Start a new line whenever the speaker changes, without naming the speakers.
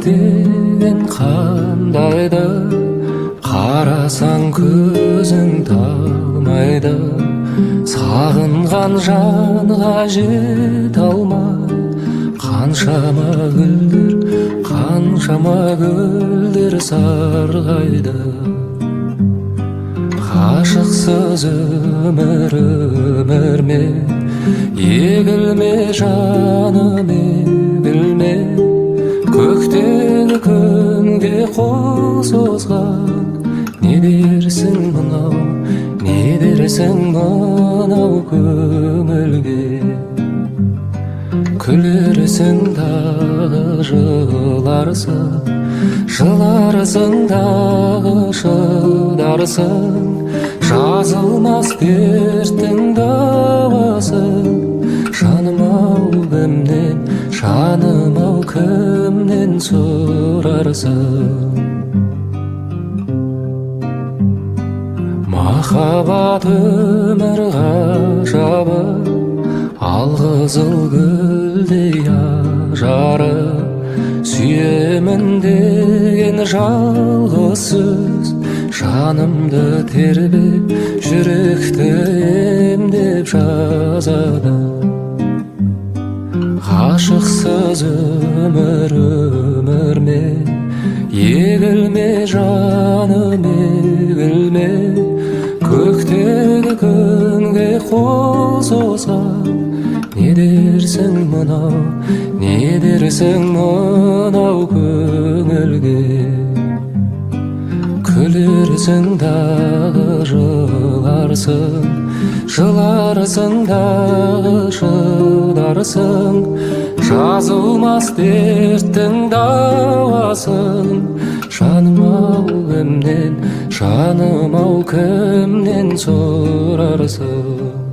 деген қандайды, қарасаң көзің талмайды. Сағынған жанға жете алмай, қаншама гүлдер сарғайды. Ғашықсыз өмір ме, егілме жаным, егілме. Көктегі күнге қол созған, не дерсің мынау көңілге? Күлерсің дағы жыларсың дағы шыдарсың. Жазылмас дерттің дауасын, жаным ау кімнен сұрарсың? Махаббат өмір ғажабы, алқызыл гүлдей ажары. Сүйемін деген жалғыз сөз жанымды тербеп, жүректі емдеп жазады. Ғашықсыз өмір ме, егілме жаным, егілме. Көктегі күнге қол созған, не дерсің мынау көңілге? Күлерсің дағы жыларсың дағы шыдарсың. Жазылмас дерттің дауасын, жаным ау кімнен сұрарсың?